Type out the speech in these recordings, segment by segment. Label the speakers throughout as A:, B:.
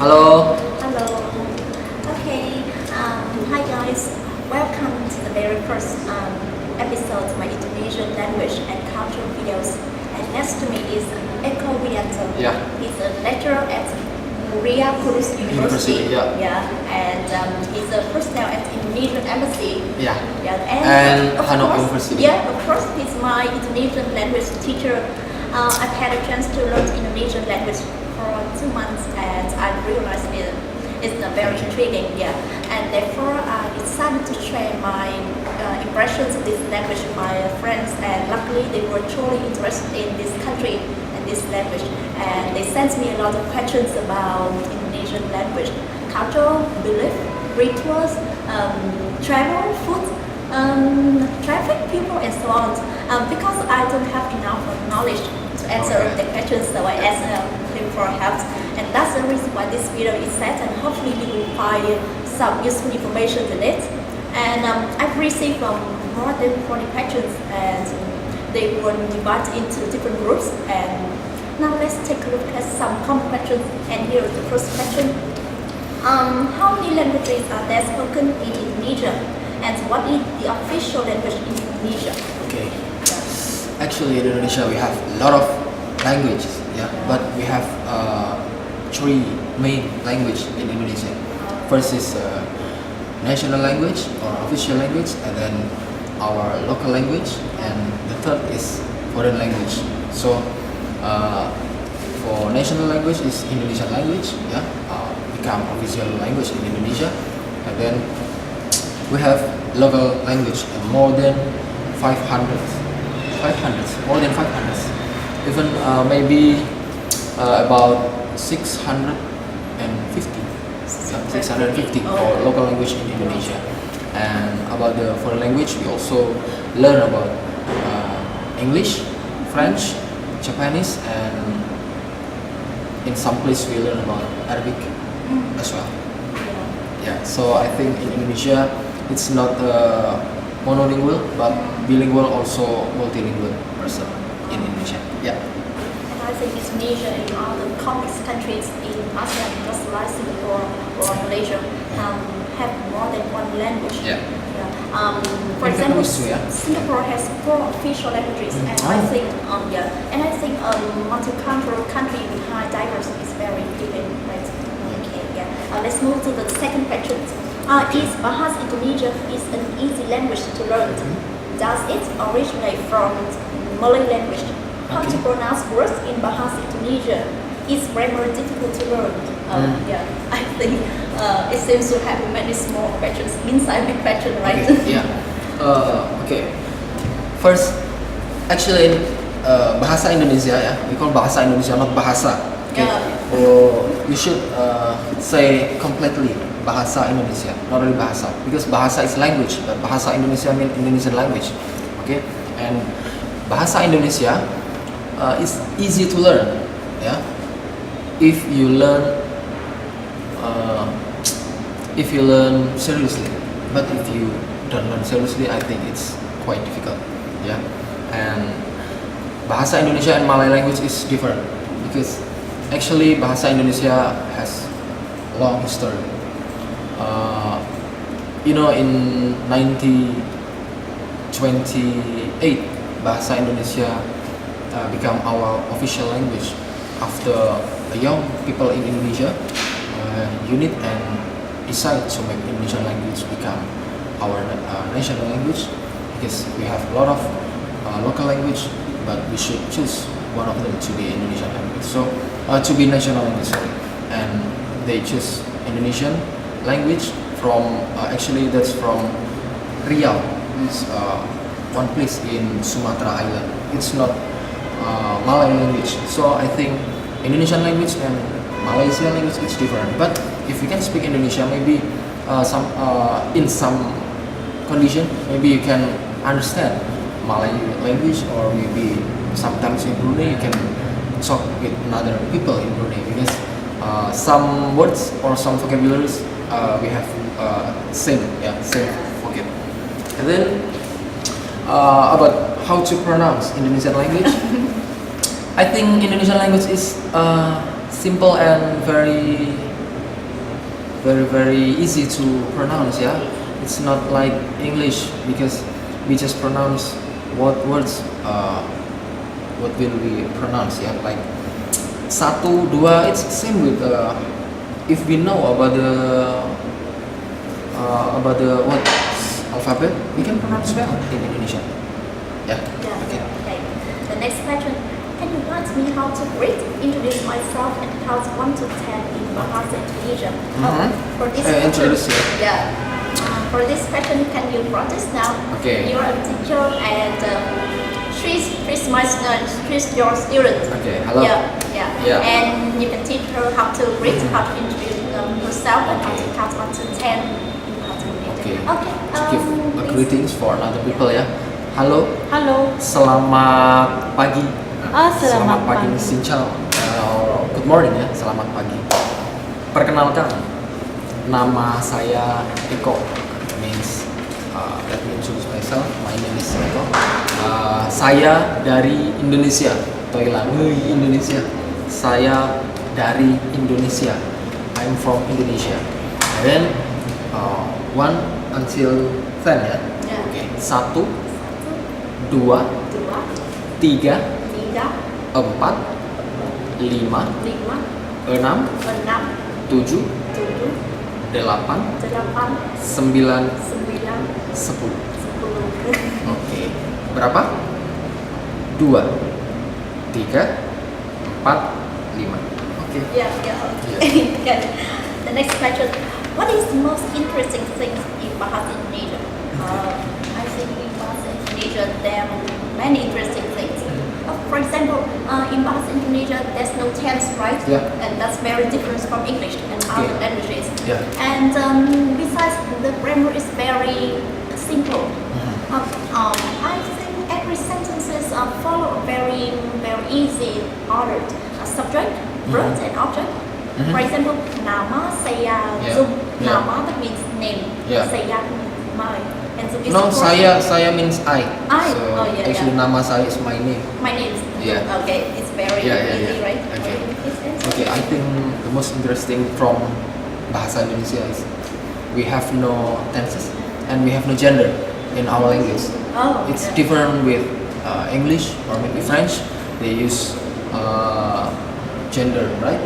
A: Hello.
B: Hello. Okay. Hi guys. Welcome to the very first episode of my Indonesian language and cultural videos. And next to me is Eko Widianto.
A: Yeah.
B: He's a lecturer at Muria Kurus University.
A: Yeah.
B: And he's a personnel at Indonesian Embassy.
A: Yeah.
B: Yeah.
A: And
B: of
A: Hanok
B: course-
A: University.
B: Yeah. Of course, he's my Indonesian language teacher. I've had a chance to learn Indonesian language for 2 months, and I realized it's very intriguing. Yeah, and therefore I decided to share my impressions of this language with my friends. And luckily, they were truly interested in this country and this language, and they sent me a lot of questions about Indonesian language, culture, belief, rituals, travel, food. Traffic, people, and so on. Because I don't have enough knowledge to answer the questions, so I asked him for help. And that's the reason why this video is set, and hopefully you will find some useful information in it. And I've received more than 40 questions, and they were divided into different groups. And now let's take a look at some common questions. And here is the first question. How many languages are there spoken in Indonesia? And what is the official language in Indonesia?
A: Okay. Actually, in Indonesia we have a lot of languages. Yeah. But we have 3 main language in Indonesia. First is national language or official language, and then our local language, and the third is foreign language. So for national language is Indonesian language. Yeah. Become official language in Indonesia, and then we have local language more than 500, more than 500, even maybe about 650 for local language in Indonesia. And about the foreign language, we also learn about English, French, Japanese, and in some place we learn about Arabic as well. Yeah, so I think in Indonesia it's not monolingual, but bilingual, also multilingual person in Indonesia. Yeah.
B: And I think Indonesia and other complex countries in ASEAN, just like Singapore or Malaysia, have more than one language.
A: Yeah.
B: For example,
A: Vietnamese too, yeah.
B: Singapore has 4 official languages, and I think multicultural country with high diversity is very important. Right? Okay, yeah. Let's move to the second question. Is Bahasa Indonesia an easy language to learn? Does it originate from Malay language? How to pronounce words in Bahasa Indonesia? Is grammar difficult to learn? Yeah, I think it seems to have many small questions inside the question, right?
A: Okay. Yeah. Okay. First, actually in Bahasa Indonesia, yeah, we call Bahasa Indonesia, not Bahasa. Okay. You should say completely Bahasa Indonesia, not really Bahasa, because Bahasa is language, but Bahasa Indonesia means Indonesian language. Okay, and Bahasa Indonesia is easy to learn, yeah, if you learn seriously. But if you don't learn seriously, I think it's quite difficult, yeah. And Bahasa Indonesia and Malay language is different, because actually Bahasa Indonesia has long history. In 1928, Bahasa Indonesia become our official language after the young people in Indonesia unit and decide to make Indonesian language become our national language, because we have a lot of local language, but we should choose one of them to be Indonesian language. So to be national language, sorry. And they choose Indonesian language from actually that's from Riau. It's one place in Sumatra Island. It's not Malay language. So I think Indonesian language and Malaysian language is different. But if you can speak Indonesian, maybe in some condition, maybe you can understand Malay language, or maybe sometimes in Brunei you can talk with other people in Brunei, because some words or some vocabularies we have same vocab. And then about how to pronounce Indonesian language, I think Indonesian language is simple and very very easy to pronounce. Yeah, it's not like English because we just pronounce what words. What will we pronounce? Yeah, like satu, dua. It's same with if we know about the what alphabet, we can pronounce well in Indonesian. Yeah.
B: Yeah.
A: Okay.
B: Okay. The next question. Can you guide me how to greet, introduce myself, and count 1 to 10 in Bahasa Indonesia? For this question,
A: Introduce you.
B: yeah. For this question, can you practice now?
A: Okay.
B: You are a teacher and she's your student.
A: Okay. Hello.
B: Yeah. And you can teach her how to greet, how to introduce herself, and how to
A: Okay.
B: count 1 to 10 in Bahasa Indonesia.
A: Okay. To give
B: please.
A: greetings for other people ya. Halo.
C: Halo.
A: Selamat pagi.
C: Selamat
A: pagi.
C: pagi.
A: Xin chào. Good morning ya. Selamat pagi. Perkenalkan, nama saya Eko. Means let me introduce myself. My name is Eko. Saya dari Indonesia. Thailand. Indonesia. Saya dari Indonesia. I'm from Indonesia. And then 1 until 10 ya.
B: Yeah.
A: Oke. 1, 2, 3, 4, 5, 6, 7, 8, 9, 10. Oke. Berapa? 2, 3, 4, 5. Oke.
B: Yeah. Good. The next question. What is the most interesting thing in Bahasa Indonesia? I think in Bahasa Indonesia there are many interesting things. For example, in Bahasa Indonesia there's no tense, right?
A: Yeah.
B: And that's very different from English and other
A: Okay.
B: languages.
A: Yeah.
B: And besides, the grammar is very simple. I think every sentences follow a very easy order. A subject, verb, and object. For example, nama saya
A: Yeah.
B: Zoom.
A: Yeah.
B: Nama that means name.
A: Yeah.
B: Saya my. And so
A: No, saya means I.
B: I.
A: So
B: Oh, yeah,
A: actually
B: yeah.
A: nama saya is my name.
B: My name is
A: Yeah.
B: Okay, it's very easy, right?
A: Okay.
B: Please answer.
A: Okay, I think the most interesting from Bahasa Indonesia is we have no tenses and we have no gender in our language.
B: Oh,
A: It's
B: yeah.
A: different with English or maybe French. They use gender, right?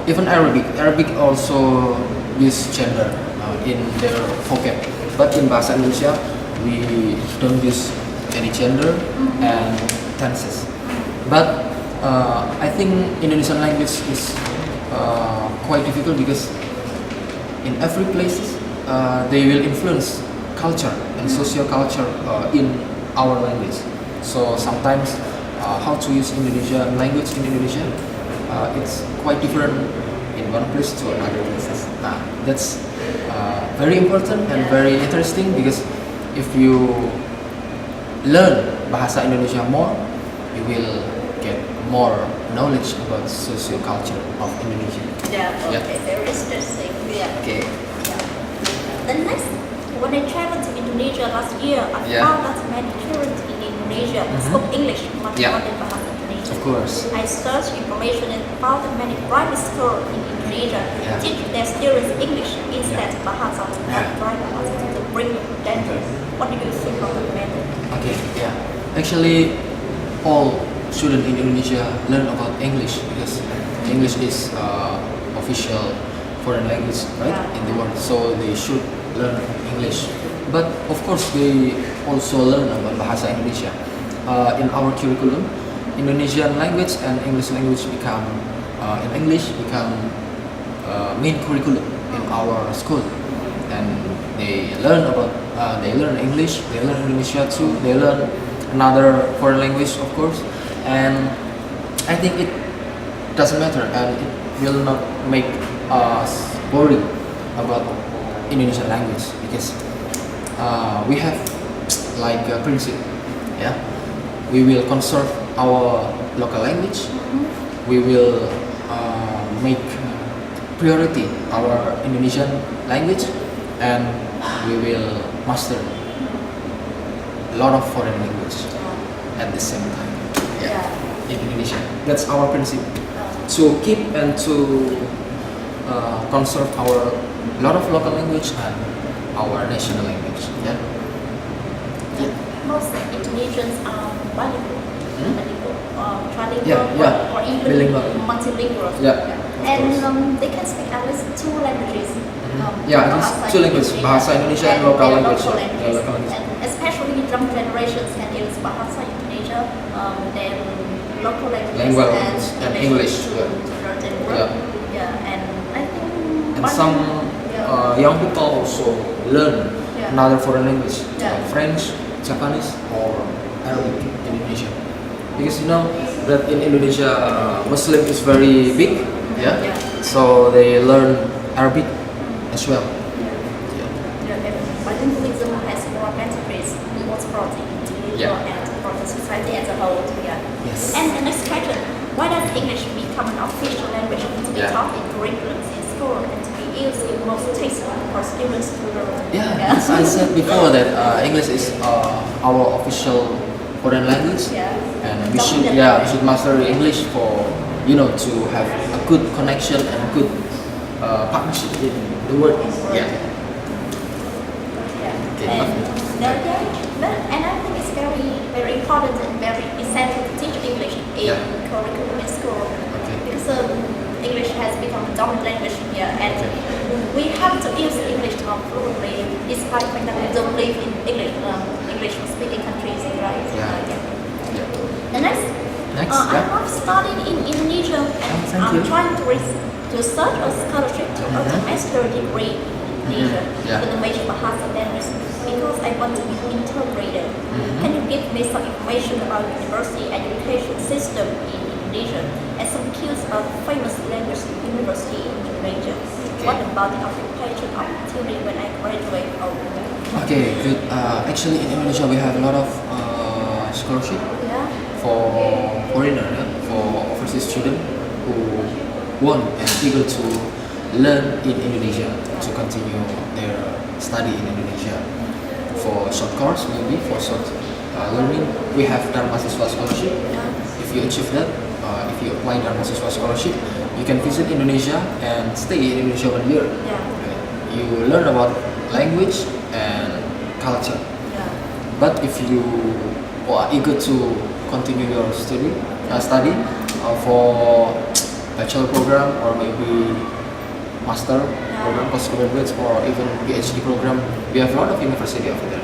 A: Even Arabic also use gender in their vocab. But in Bahasa Indonesia, we don't use any gender and tenses. But I think Indonesian language is quite difficult because in every places they will influence culture and social culture in our language. So sometimes how to use Indonesian language in Indonesia, it's quite different in one place to another places. That's very important and very interesting because if you learn Bahasa Indonesia more, you will get more knowledge about social culture of Indonesia.
B: Yeah,
A: Yeah.
B: okay, very interesting. Yeah.
A: Okay.
B: Yeah. The next, when I traveled to Indonesia last year, I
A: Yeah.
B: found that many children in Indonesia spoke English much
A: Yeah.
B: more than Bahasa Indonesia.
A: Of course.
B: I searched information and found that many private schools in Indonesia
A: Yeah.
B: teach their students English instead of Bahasa
A: Yeah.
B: and try to bring danger. What do you think of the matter?
A: Okay, yeah. Actually, all students in Indonesia learn about English because English is official foreign language, right,
B: Yeah.
A: in the world. So they should learn English. But of course, they also learn about Bahasa Indonesia. In our curriculum, Indonesian language and English language become main curriculum in our school, and they learn English, they learn Indonesia too, they learn another foreign language, of course, and I think it doesn't matter and it will not make us boring about Indonesian language because we have like a principle, yeah. We will conserve our local language. We will make priority our Indonesian language, and we will master a lot of foreign language at the same time. Yeah, in Indonesia. That's our principle. To keep and to conserve our lot of local language and our national language. Yeah.
B: Most Indonesians are bilingual, trilingual,
A: Yeah.
B: or even
A: Bilingual.
B: multilingual.
A: Yeah.
B: And they can speak at least two languages.
A: Yeah, at least two languages, Bahasa Indonesia and local language.
B: Local
A: Yeah,
B: languages.
A: local language.
B: And especially young generations can use Bahasa Indonesia, then local languages and English to
A: yeah.
B: learn and work. Yeah, and I think
A: And some young people also learn another foreign language, like French, Japanese, or Arabic in Indonesia. Because you know that in Indonesia, Muslim is very big, yeah. So they learn Arabic as well.
B: And bilingualism has more benefits, both for the individual and for the society as a whole. Yeah.
A: Yes.
B: And the next question: why does English become an official language to be taught in curriculums in school and to be used in most textbooks for students to learn?
A: Yeah, as I said before that English is our official foreign language, and we should master English for to have a good connection and good partnership in the world. Yeah.
B: And I think it's very important and very essential to teach English in curriculum in school because English has become a dominant language here, and we have to use English fluently, despite the fact that we don't live in English-speaking countries, right? The next, I'm studying in Indonesia, and I'm trying to search a scholarship to earn a master's degree in Indonesia with a major Bahasa language because I want to be an interpreter. Can you give me some information about university education system in Indonesia and some cues of famous language university in Indonesia? What about the occupation opportunity when I graduate?
A: Okay, good. Actually, in Indonesia, we have a lot of scholarship for foreigner, for overseas students who want and eager to learn in Indonesia to continue their study in Indonesia. For short course, maybe for short learning, we have Dharma Siswa scholarship. If you achieve that, if you apply Dharma Siswa scholarship, you can visit Indonesia and stay in Indonesia 1 year. You learn about language and culture. But if you are eager to continue your study for bachelor program or maybe master program, postgraduate or even PhD program, we have a lot of university over there.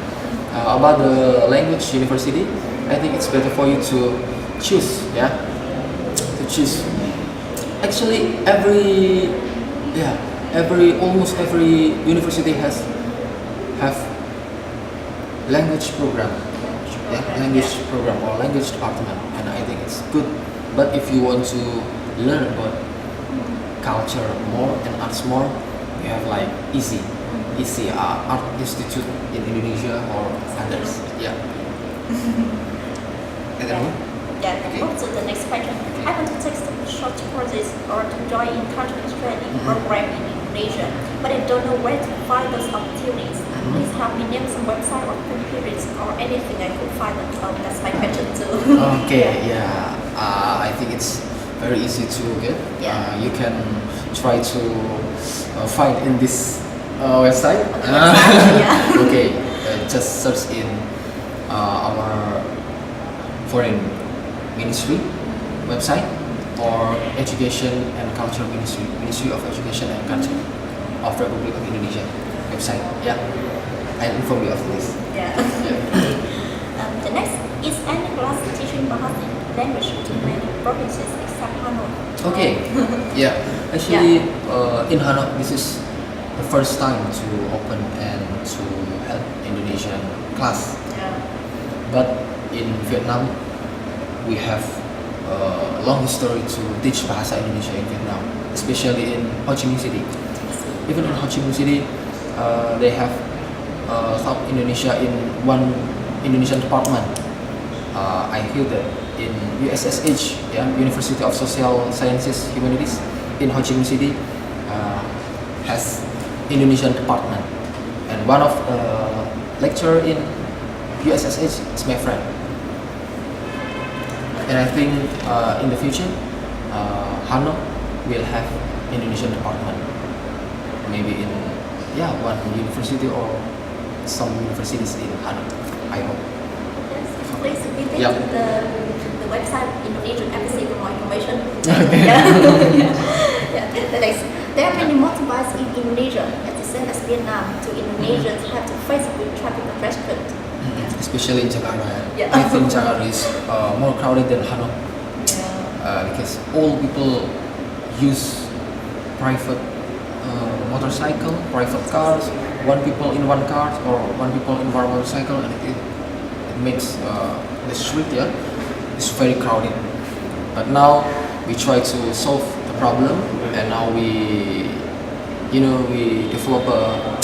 A: About the language university, I think it's better for you to choose. Actually, almost every university have language program, language program or language department, and I think it's good. But if you want to learn about culture more and arts more, we have like EASY Art Institute in Indonesia or others.
B: Also the next question. I want to take some short courses or to join in cultural exchange program in Indonesia, but I don't know where to find those opportunities. Please help me name some website or periods or anything I could find them. That's my question too.
A: I think it's very easy to get. You can try to find in this website. Just search in our foreign ministry website or Education and Culture Ministry of Education and Culture of Republic of Indonesia website. I'll inform you after this.
B: The next is any class teaching Bahasa language to many provinces except Hanoi.
A: Actually, in Hanoi, this is the first time to open and to help Indonesian class. But in Vietnam, we have a long history to teach Bahasa Indonesia in Vietnam, especially in Ho Chi Minh City. Even in Ho Chi Minh City, they have South Indonesia in one Indonesian department. I hear that in USSH, University of Social Sciences Humanities in Ho Chi Minh City has Indonesian department, and one of the lecturer in USSH is my friend. And I think in the future, Hanoi will have Indonesian department. maybe in one university or some universities in Hanoi. I hope.
B: Yes, please visit
A: Yep.
B: the website Indonesian Embassy for more information.
A: Okay.
B: Yeah. The next, there are many motorbikes in Indonesia, at the same as Vietnam. So Indonesians have to face with traffic congestion.
A: Especially in Jakarta.
B: Yeah.
A: I think Jakarta is more crowded than Hanoi
B: Yeah.
A: because all people use private motorcycle, private cars, one people in one car or one people in one motorcycle, and it makes the street is very crowded. But now we try to solve the problem, and now we develop a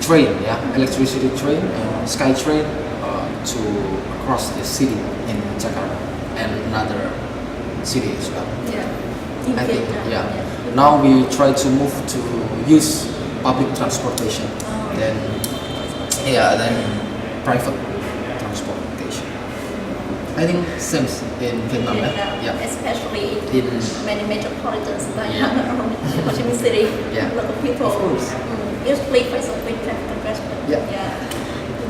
A: train, electricity train, sky train to across the city in Jakarta and another city as well.
B: Yeah. In
A: I think,
B: Vietnam.
A: Now we try to move to use public transportation,
B: Oh.
A: then private transportation. I think same in Vietnam.
B: Vietnam, especially
A: In
B: many metropolitans like
A: Yeah.
B: Ho Chi Minh City.
A: Yeah.
B: A lot of people
A: Of course.
B: usually face with traffic congestion.
A: Yeah.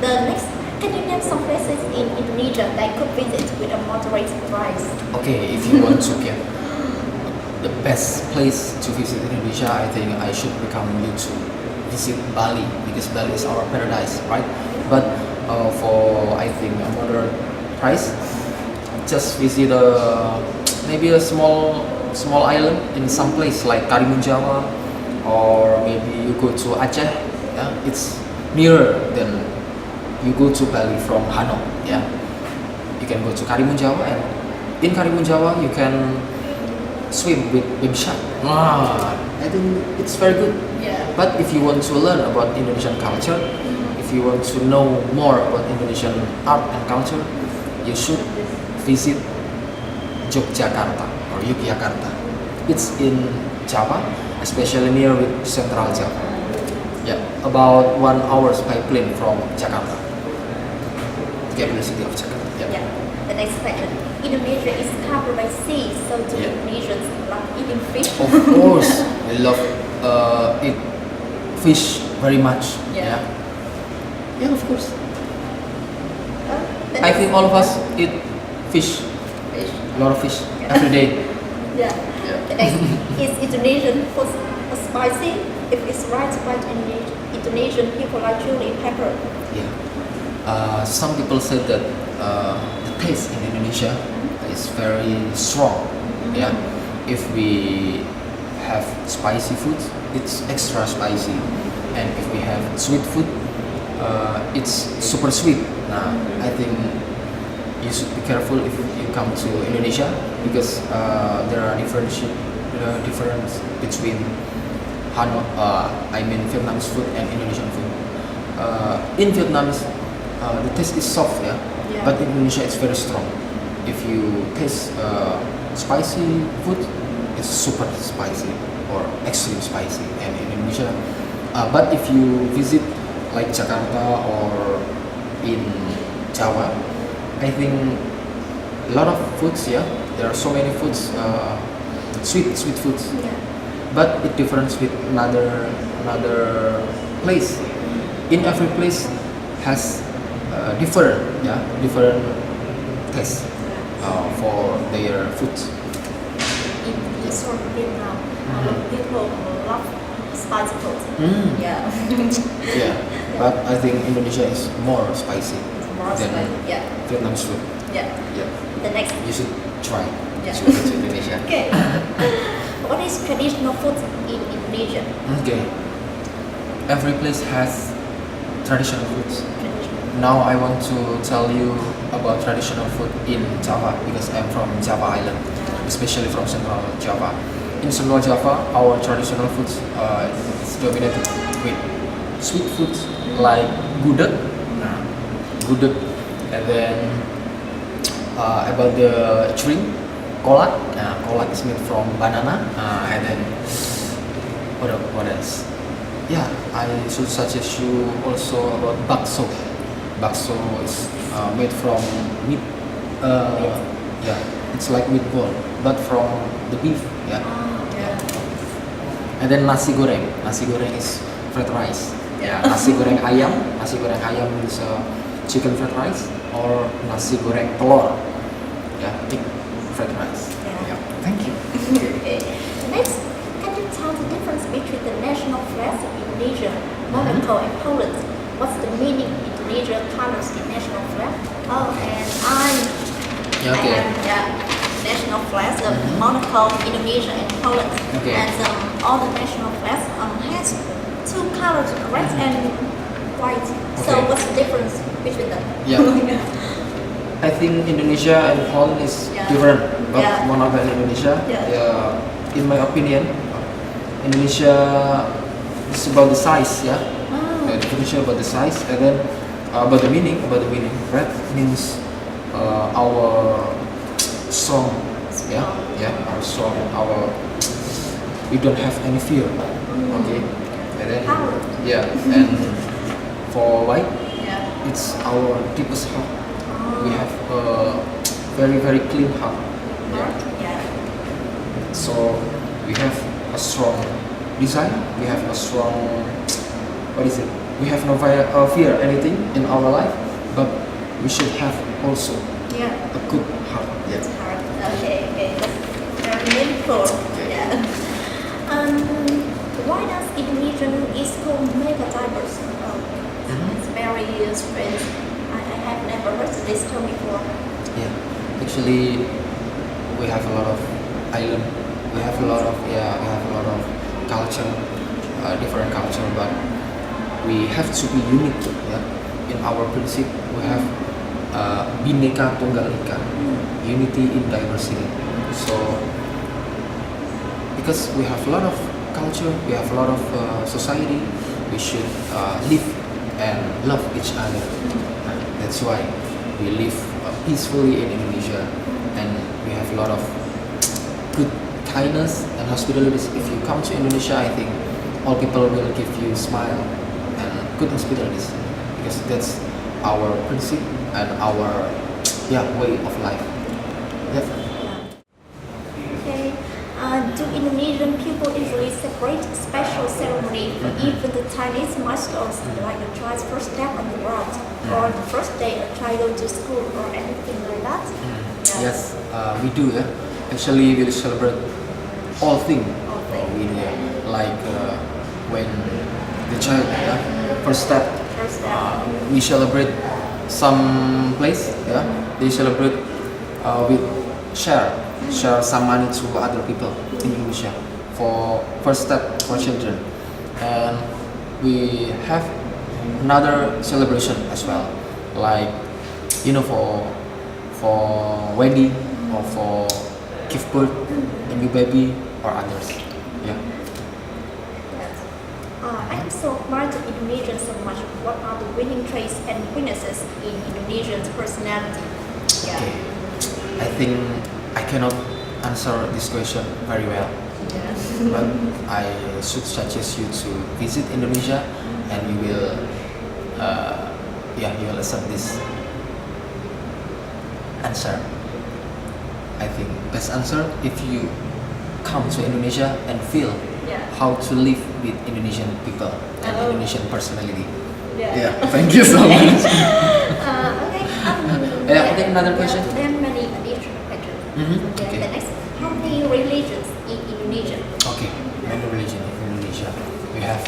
B: The next, can you name some places in Indonesia that could visit with a moderate price?
A: Okay, if you want to get the best place to visit Indonesia, I think I should recommend you to visit Bali because Bali is our paradise, right? But for I think a moderate price, just visit maybe a small island in some place like Karimun Jawa, or maybe you go to Aceh. Yeah, it's nearer than you go to Bali from Hanoi. Yeah, you can go to Karimun Jawa, and in Karimun Jawa you can swim with baby shark. I think it's very good.
B: Yeah.
A: But if you want to learn about Indonesian culture, if you want to know more about Indonesian art and culture, you should visit Yogyakarta or Yogyakarta. It's in Java, especially near with Central Java. Yeah, about 1 hour by plane from Jakarta, the capital city of Jakarta.
B: Yeah. The next question. Indonesia is covered by sea, so do
A: Yeah.
B: Indonesians love eating fish?
A: Of course, we love eat fish very much.
B: Yeah.
A: Yeah, of course.
B: The
A: I
B: next-
A: think all of us eat fish,
B: fish.
A: a lot of fish every day.
B: Yeah.
A: Yeah.
B: The next, is Indonesian food spicy? If it's right by Indonesian people like chili pepper.
A: Yeah. Some people said that the taste in Indonesia is very strong. Yeah. If we have spicy food, it's extra spicy, and if we have sweet food, it's super sweet. Nah, I think you should be careful if you come to Indonesia because there are difference between Vietnamese food and Indonesian food. In Vietnamese, the taste is soft,
B: Yeah.
A: but in Indonesia it's very strong. If you taste spicy food, it's super spicy or extreme spicy. And in Indonesia, but if you visit like Jakarta or in Java, I think a lot of foods. Yeah, there are so many foods, sweet foods.
B: Yeah.
A: But it differs with another place. In every place has different taste for their food.
B: In sort of Vietnam, people love spicy food. Yeah.
A: Yeah, but I think Indonesia is more spicy
B: More
A: than
B: spicy. Yeah.
A: Vietnam's food.
B: Yeah.
A: Yeah,
B: The next.
A: you should try
B: Yeah.
A: to go to Indonesia.
B: Okay. What is traditional food in Indonesia?
A: Okay, every place has traditional foods.
B: Traditional.
A: Now I want to tell you about traditional food in Java because I'm from Java Island, especially from Central Java. In Central Java, our traditional foods is dominated with sweet foods like gudeg, and then about the drink, kolak. Kolak is made from banana, and then what else? Yeah, I should suggest you also about bakso. Bakso is made from meat. Yeah, it's like meatball, but from the beef. Yeah,
B: Yeah.
A: And then nasi goreng. Nasi goreng is fried rice. Yeah, nasi goreng ayam. Nasi goreng ayam is chicken fried rice or nasi goreng telur. Yeah, pig fried rice.
B: Yeah.
A: Thank you.
B: Okay. Next, can you tell the difference between the national flags of Indonesia, Monaco, and Poland? What's the meaning of Indonesia colors in national flag? Oh, and
A: Yeah, okay.
B: I am national flags of Monaco, Indonesia, and Poland.
A: Okay.
B: And all the national flags has two colors, red and white. So
A: Okay.
B: what's the difference between them?
A: Yeah. I think Indonesia and Poland is
B: Yeah.
A: different, but
B: Yeah.
A: Monaco and Indonesia,
B: Yeah.
A: in my opinion, Indonesia is about the size, yeah.
B: Oh.
A: Definition about the size, and then about the meaning. Red means our strong, our strong, we don't have any fear, okay. And then
B: Power.
A: and for white,
B: Yeah.
A: it's our deepest heart.
B: Oh.
A: We have a very very clean heart.
B: Yeah.
A: So we have a strong desire. We have a strong, we have no fear anything in our life, but we should have also
B: Yeah.
A: a good heart. Yeah.
B: It's hard. Okay. That's very meaningful. Yeah. Why does Indonesian school make a diverse? It's very strange. I have never heard this term before.
A: Yeah. Actually, we have a lot of island. We have a lot of culture, different culture, but we have to be unique. Yeah. In our principle, we have Bhinneka Tunggal Ika, unity in diversity. So, because we have a lot of culture, we have a lot of society, we should live and love each other. That's why we live peacefully in Indonesia, and we have a lot of good kindness and hospitality. If you come to Indonesia, I think all people will give you smile and good hospitality, because that's our principle and our way of life. Yeah.
B: Okay. Do Indonesian people usually separate special ceremony for even the tiniest milestones, like a child's first step on the world, or the first day a child goes to school, or anything like that? Yeah.
A: Yes, we do. Yeah. Actually, we celebrate all things.
B: All things.
A: We do. Like when the child first step.
B: First step.
A: We celebrate some place. Yeah. They celebrate with share some money to other people in Indonesia for first step for children, and we have another celebration as well, like for wedding or for give birth a new baby or others. Yeah.
B: Yes. I am so admired Indonesians so much. What are the winning traits and weaknesses in Indonesians' personality? Yeah.
A: Okay. I think I cannot answer this question very well,
B: Yeah.
A: but I should suggest you to visit Indonesia, and you will accept this answer. I think best answer if you come to Indonesia and feel
B: Yeah.
A: how to live with Indonesian people and
B: Oh.
A: Indonesian personality.
B: Yeah.
A: Thank you so much.
B: Okay.
A: I think another question.
B: There are many additional questions.
A: Okay.
B: The next, how many religions in Indonesia?
A: Okay, many religion in Indonesia. We have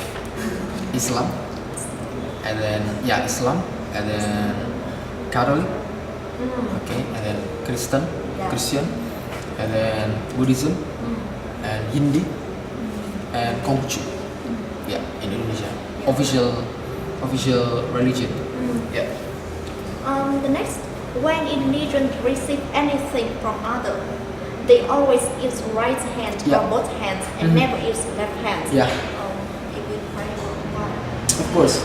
A: Islam, and then Islam, and then Catholic, okay, and then Christian, and then Buddhism, and Hindi, and Konghucu. Yeah, in Indonesia, official religion. Yeah.
B: The next, when Indonesians receive anything from other, they always use right hand
A: Yeah.
B: or both hands and never use left hand.
A: Yeah.
B: If you try why?
A: Of course,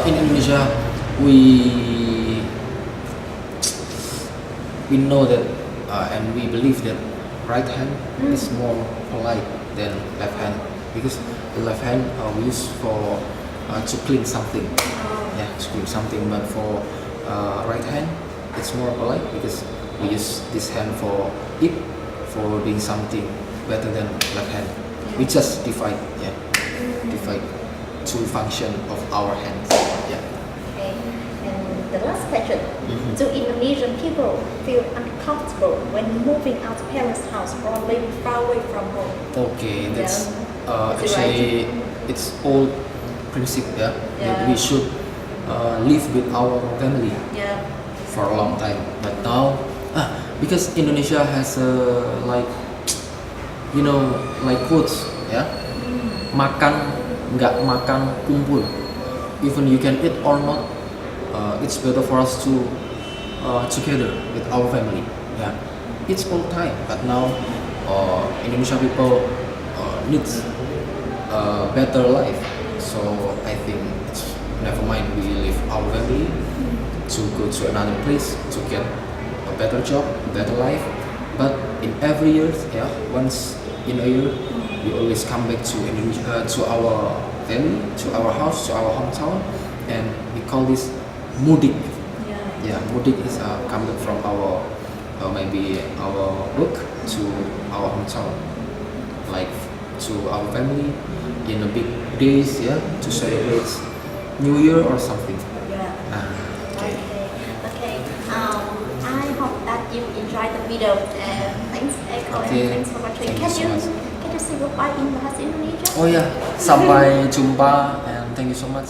A: in Indonesia, we know that and we believe that right hand is more polite than left hand, because the left hand we use for to clean something, to clean something. But for right hand, it's more polite because we use this hand for eat, for doing something better than left hand. We just divide, yeah, divide two function of our hands. Yeah.
B: Okay. And the last question:
A: Mhm.
B: Do Indonesian people feel uncomfortable when moving out of parents' house or living far away from home?
A: Okay, that's
B: Is it
A: actually it's old principle, yeah, that
B: Yeah.
A: we should live with our family
B: Yeah.
A: for a long time. But now, because Indonesia has like, you know, like quotes, yeah, makan nggak makan kumpul. Even you can eat or not, it's better for us to together with our family. Yeah, it's all time. But now, Indonesian people needs a better life. So I think it's never mind. We leave our family to go to another place to get a better job, better life. But in every year, yeah, once in a year, we always come back to Indonesia, to our family, to our house, to our hometown, and we call this mudik.
B: Yeah.
A: Yeah, mudik is come back from our maybe our work to our hometown, like to our family in a big days, yeah, to celebrate New Year or something.
B: Yeah.
A: Okay.
B: Okay. I hope that you enjoyed the video. And thanks, Eko,
A: Okay.
B: and thanks for watching.
A: Thank you so much.
B: Can you say goodbye in bahasa Indonesia?
A: Oh ya, sampai jumpa and thank you so much.